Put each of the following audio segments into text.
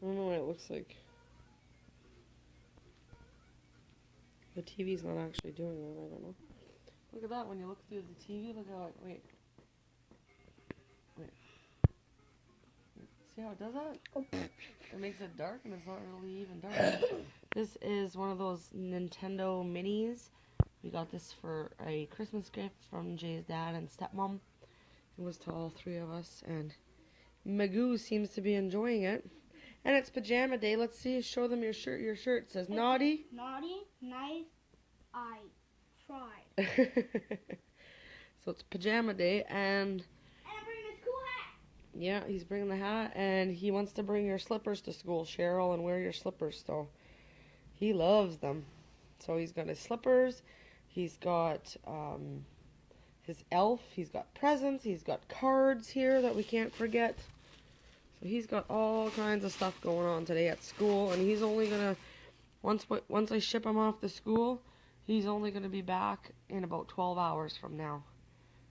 I don't know what it looks like. The TV's not actually doing that, I don't know. Look at that, when you look through the TV, look how wait. See how it does that? Oh. It makes it dark and it's not really even dark. This is one of those Nintendo minis. We got this for a Christmas gift from Jay's dad and stepmom. It was to all three of us, and Magoo seems to be enjoying it. And it's pajama day. Let's see, show them your shirt. Your shirt says naughty. Naughty, nice, I tried. So it's pajama day, and I'm bringing this cool hat. yeah, he's bringing the hat, and he wants to bring your slippers to school, Cheryl, and wear your slippers. So he loves them. So he's got his slippers. He's got his elf. He's got presents. He's got cards here that we can't forget. So he's got all kinds of stuff going on today at school, and he's only gonna once I ship him off to school, he's only gonna be back in about 12 hours from now.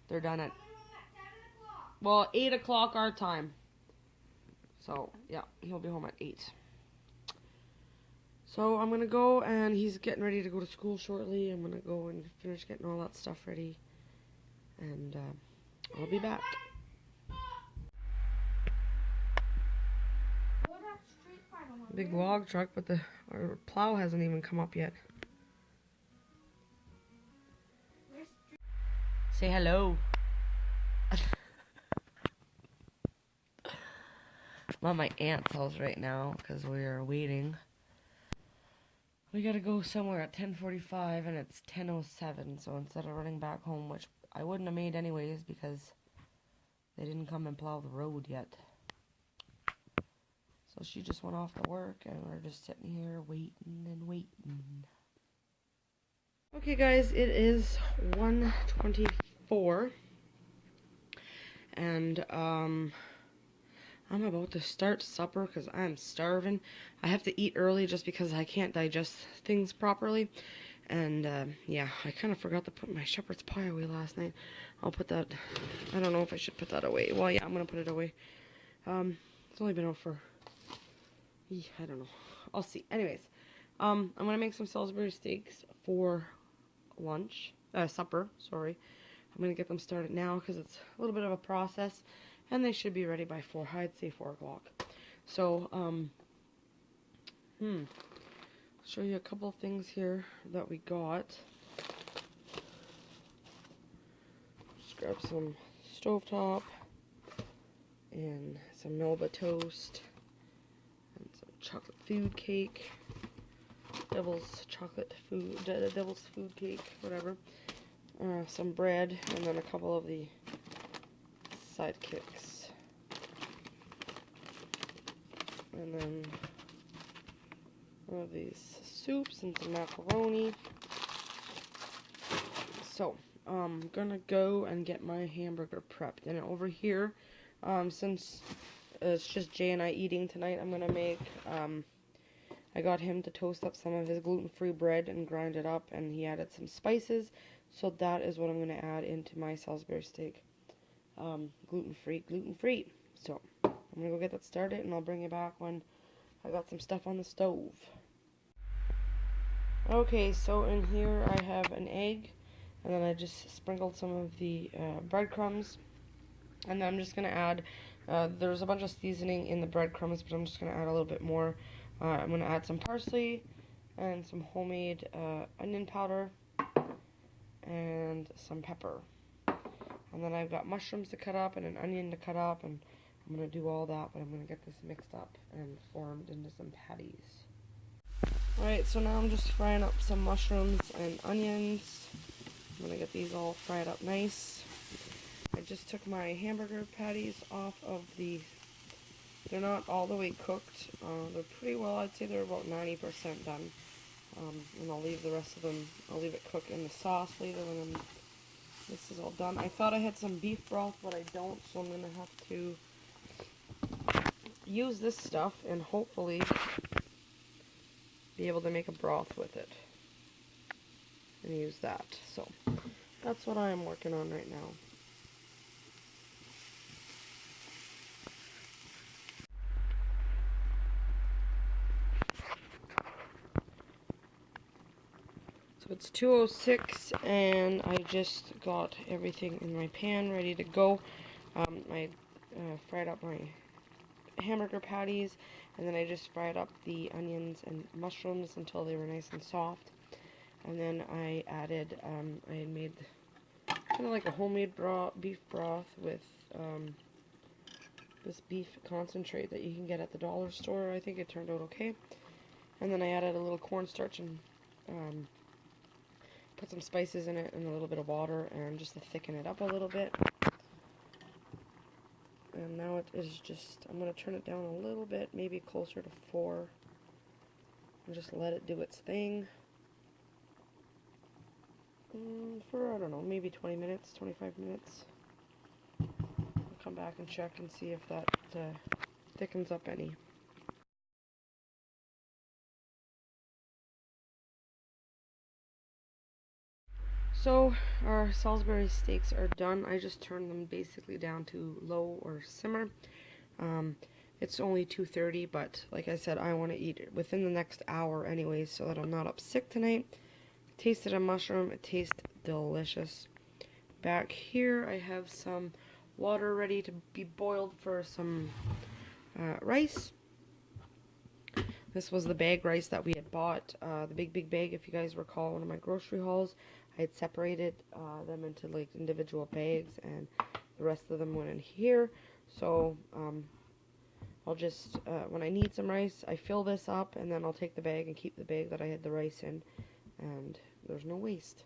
They're done at 8 o'clock our time. So yeah, he'll be home at 8. So I'm gonna go, and he's getting ready to go to school shortly. I'm gonna go and finish getting all that stuff ready, and I'll be back. Big log truck, but our plow hasn't even come up yet. Say hello. I'm at my aunt's house right now because we are waiting. We gotta go somewhere at 10:45 and it's 10:07, so instead of running back home, which I wouldn't have made anyways because they didn't come and plow the road yet. So she just went off to work, and we're just sitting here waiting and waiting. Okay guys, it is 1:24, and I'm about to start supper because I'm starving. I have to eat early just because I can't digest things properly. And yeah, I kind of forgot to put my shepherd's pie away last night. I'll put that, I don't know if I should put that away. Well, yeah, I'm going to put it away. It's only been out for, I don't know. I'll see. Anyways, I'm going to make some Salisbury steaks for supper, sorry. I'm going to get them started now because it's a little bit of a process. And they should be ready by 4, I'd say 4 o'clock. So, show you a couple of things here that we got. Just grab some stovetop and some Melba toast and some chocolate food cake, devil's food cake, whatever. Some bread, and then a couple of the sidekicks, and then one of these soups and some macaroni. So I'm gonna go and get my hamburger prepped, and over here, since it's just Jay and I eating tonight, I'm gonna make I got him to toast up some of his gluten-free bread and grind it up, and he added some spices, so that is what I'm gonna add into my Salisbury steak. Gluten-free. So I'm gonna go get that started, and I'll bring you back when I got some stuff on the stove. Okay, so in here I have an egg, and then I just sprinkled some of the breadcrumbs, and then I'm just gonna add, there's a bunch of seasoning in the breadcrumbs, but I'm just gonna add a little bit more. I'm gonna add some parsley and some homemade onion powder and some pepper. And then I've got mushrooms to cut up and an onion to cut up, and I'm going to do all that, but I'm going to get this mixed up and formed into some patties. Alright, so now I'm just frying up some mushrooms and onions. I'm going to get these all fried up nice. I just took my hamburger patties off of they're not all the way cooked. They're pretty well, I'd say they're about 90% done. And I'll leave the rest of them, I'll leave it cook in the sauce later when this is all done. I thought I had some beef broth, but I don't, so I'm going to have to use this stuff and hopefully be able to make a broth with it and use that. So that's what I am working on right now. It's 2:06 and I just got everything in my pan ready to go. I fried up my hamburger patties, and then I just fried up the onions and mushrooms until they were nice and soft. And then I added, I had made kind of like a homemade beef broth with this beef concentrate that you can get at the dollar store. I think it turned out okay. And then I added a little cornstarch and put some spices in it and a little bit of water and just to thicken it up a little bit. And now it is just, I'm going to turn it down a little bit, maybe closer to 4. And just let it do its thing. For, I don't know, maybe 20 minutes, 25 minutes. I'll come back and check and see if that thickens up any. So our Salisbury steaks are done. I just turned them basically down to low or simmer. It's only 2:30, but like I said, I want to eat it within the next hour anyways, so that I'm not up sick tonight. Tasted a mushroom. It tastes delicious. Back here, I have some water ready to be boiled for some rice. This was the bag rice that we had bought, the big bag, if you guys recall, one of my grocery hauls. I had separated them into like individual bags, and the rest of them went in here. So I'll just, when I need some rice, I fill this up, and then I'll take the bag and keep the bag that I had the rice in, and there's no waste.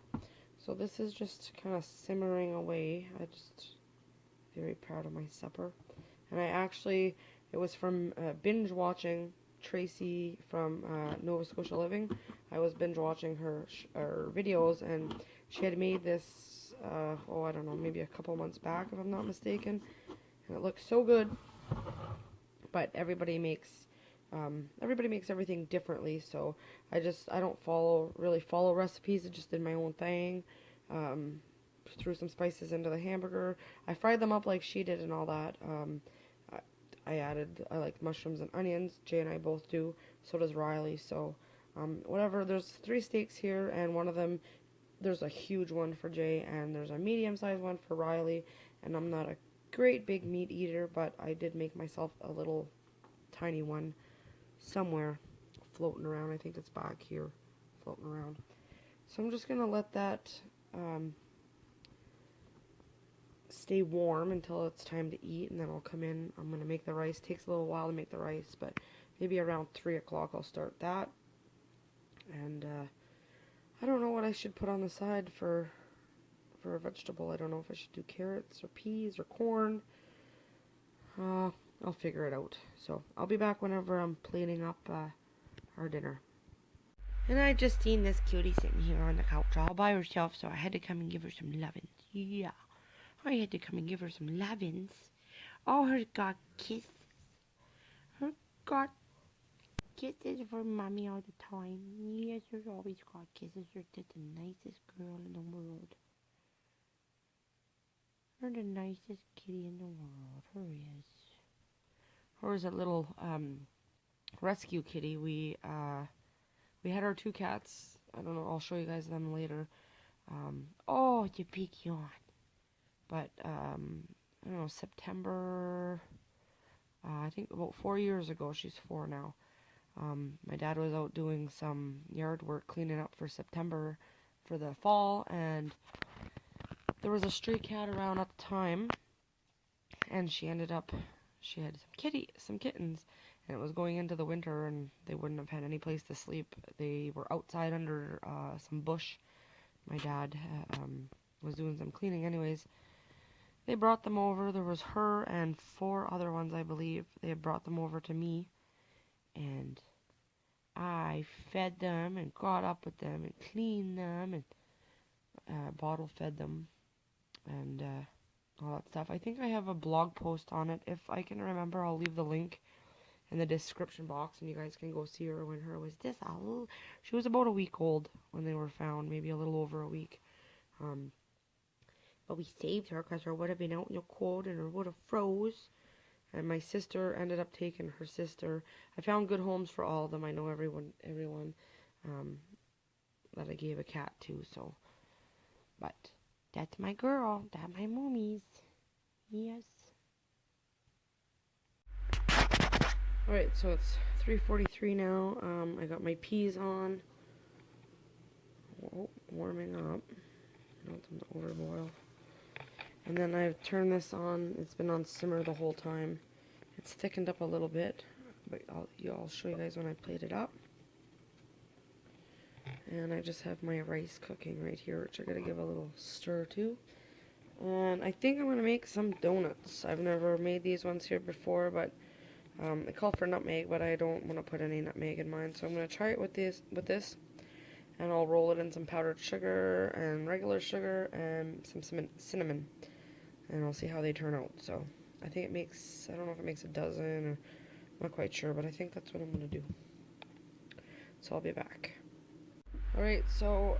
So this is just kind of simmering away. I just very proud of my supper. And I actually, it was from binge watching Tracy from Nova Scotia Living. I was binge watching her videos, and she had made this, I don't know, maybe a couple months back, if I'm not mistaken. And it looks so good. But everybody makes everything differently, so I don't really follow recipes. I just did my own thing. Threw some spices into the hamburger. I fried them up like she did and all that. I like mushrooms and onions. Jay and I both do. So does Riley. So whatever. There's 3 steaks here, and one of them, there's a huge one for Jay, and there's a medium-sized one for Riley. And I'm not a great big meat eater, but I did make myself a little tiny one somewhere floating around. I think it's back here floating around. So I'm just gonna let that stay warm until it's time to eat, and then I'll come in. I'm gonna make the rice. Takes a little while to make the rice, but maybe around 3 o'clock I'll start that. And I don't know what I should put on the side for a vegetable. I don't know if I should do carrots or peas or corn. I'll figure it out. So I'll be back whenever I'm plating up our dinner. And I just seen this cutie sitting here on the couch all by herself, so I had to come and give her some lovins. Yeah, I had to come and give her some lovins. Oh, her got kisses. Her got kisses for mommy all the time. Yes, her always got kisses. Her the nicest girl in the world. Her the nicest kitty in the world. Her is. Her is a little rescue kitty. We had our 2 cats. I don't know. I'll show you guys them later. Oh, you big yawn. But I don't know. September. I think about 4 years ago. She's 4 now. My dad was out doing some yard work, cleaning up for September for the fall, and there was a stray cat around at the time, and she had some kittens, and it was going into the winter, and they wouldn't have had any place to sleep. They were outside under some bush. My dad was doing some cleaning anyways. They brought them over. There was her and 4 other ones, I believe. They had brought them over to me, and I fed them and got up with them and cleaned them and bottle fed them and all that stuff. I think I have a blog post on it. If I can remember, I'll leave the link in the description box, and you guys can go see her when her was this old. She was about a week old when they were found, maybe a little over a week. But we saved her because her would have been out in the cold and her would have froze. And my sister ended up taking her sister. I found good homes for all of them. I know everyone that I gave a cat to, so. But that's my girl. That's my moomies. Yes. Alright, so it's 3:43 now. I got my peas on. Oh, warming up. I don't want them to overboil. And then I've turned this on. It's been on simmer the whole time. It's thickened up a little bit, but I'll show you guys when I plate it up. And I just have my rice cooking right here, which I gotta give a little stir to. And I think I'm gonna make some donuts. I've never made these ones here before, but they call for nutmeg, but I don't want to put any nutmeg in mine. So I'm gonna try it with this, and I'll roll it in some powdered sugar and regular sugar and some cinnamon, and I'll see how they turn out. So I think it makes, I don't know if it makes a dozen, or I'm not quite sure, but I think that's what I'm gonna do. So I'll be back. Alright, so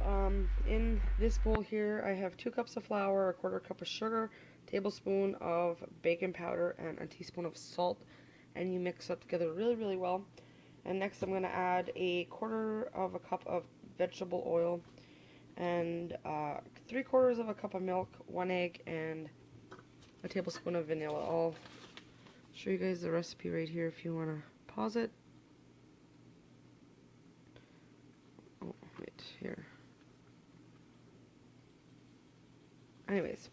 in this bowl here I have 2 cups of flour, a 1/4 cup of sugar, tablespoon of baking powder, and a teaspoon of salt, and you mix that together really, really well. And next I'm going to add a 1/4 cup of vegetable oil, and 3/4 cup of milk, 1 egg, and a tablespoon of vanilla. I'll show you guys the recipe right here if you want to pause it. Right here. Anyways,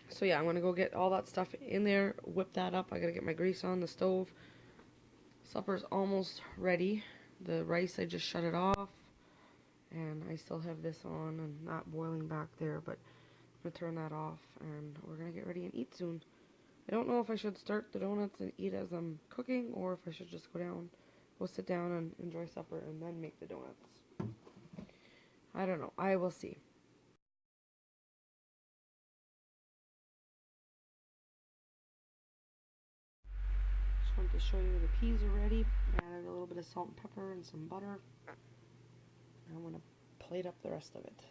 so yeah, I'm gonna go get all that stuff in there, whip that up. I gotta get my grease on the stove. Supper's almost ready. The rice, I just shut it off, and I still have this on and not boiling back there, but I'm gonna turn that off, and we're gonna get ready and eat soon. I don't know if I should start the donuts and eat as I'm cooking, or if I should just go sit down and enjoy supper and then make the donuts. I don't know. I will see. Just wanted to show you the peas are ready. I added a little bit of salt and pepper and some butter. And I'm going to plate up the rest of it.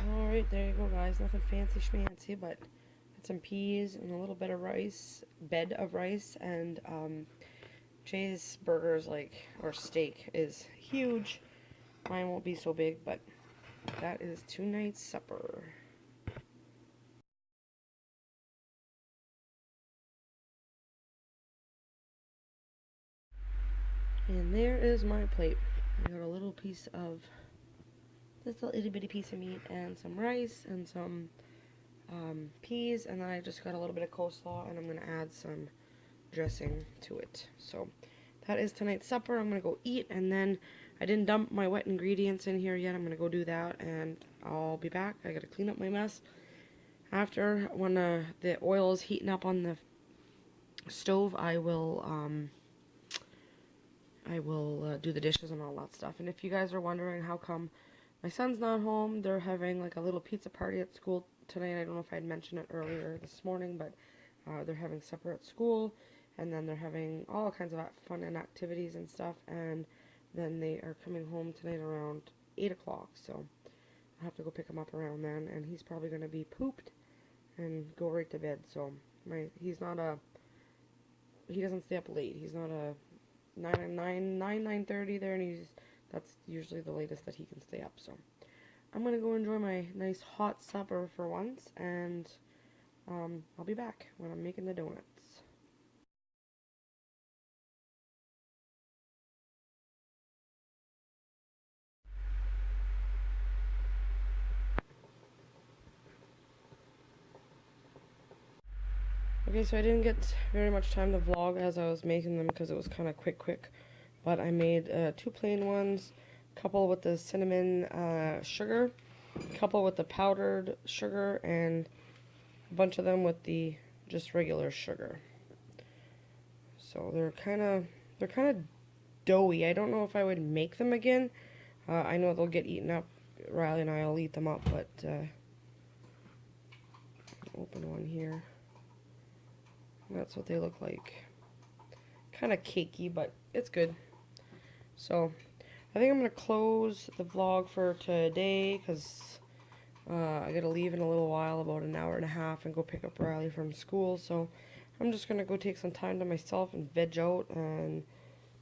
Alright, there you go, guys. Nothing fancy schmancy, but some peas and a little bit of rice, and Jay's burgers, or steak, is huge. Mine won't be so big, but that is tonight's supper. And there is my plate. I got a little piece of, just a itty bitty piece of meat, and some rice, and some peas, and then I just got a little bit of coleslaw, and I'm going to add some dressing to it. So that is tonight's supper. I'm going to go eat, and then I didn't dump my wet ingredients in here yet. I'm going to go do that, and I'll be back. I got to clean up my mess. After, when the oil is heating up on the stove, I will do the dishes and all that stuff. And if you guys are wondering how come my son's not home, they're having like a little pizza party at school tonight. I don't know if I had mentioned it earlier this morning, but they're having supper at school, and then they're having all kinds of fun and activities and stuff, and then they are coming home tonight around 8 o'clock, so I'll have to go pick him up around then, and he's probably going to be pooped and go right to bed. So he doesn't stay up late. He's not a 9:30 there, and that's usually the latest that he can stay up. So I'm gonna go enjoy my nice hot supper for once, and I'll be back when I'm making the donuts. Okay, so I didn't get very much time to vlog as I was making them because it was kind of quick. But I made 2 plain ones, a couple with the cinnamon sugar, a couple with the powdered sugar, and a bunch of them with the just regular sugar. So they're kind of doughy. I don't know if I would make them again. I know they'll get eaten up. Riley and I will eat them up, but open one here. That's what they look like. Kind of cakey, but it's good. So I think I'm going to close the vlog for today, because I got to leave in a little while, about an hour and a half, and go pick up Riley from school. So I'm just going to go take some time to myself and veg out and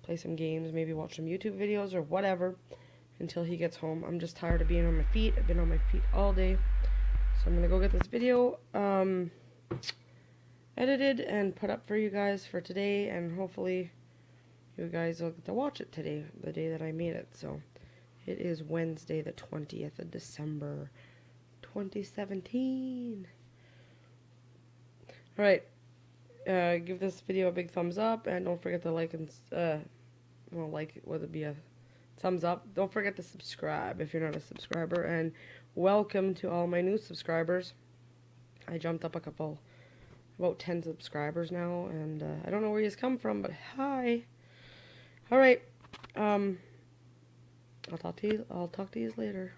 play some games, maybe watch some YouTube videos or whatever until he gets home. I'm just tired of being on my feet. I've been on my feet all day. So I'm going to go get this video edited and put up for you guys for today, and hopefully you guys will get to watch it today, the day that I made it. So it is Wednesday the 20th of December 2017. Alright, give this video a big thumbs up, and don't forget to like and, well, like, would it be a thumbs up? Don't forget to subscribe if you're not a subscriber, and welcome to all my new subscribers. I jumped up about 10 subscribers now, and I don't know where you's come from, but hi. Alright, I'll talk to you later.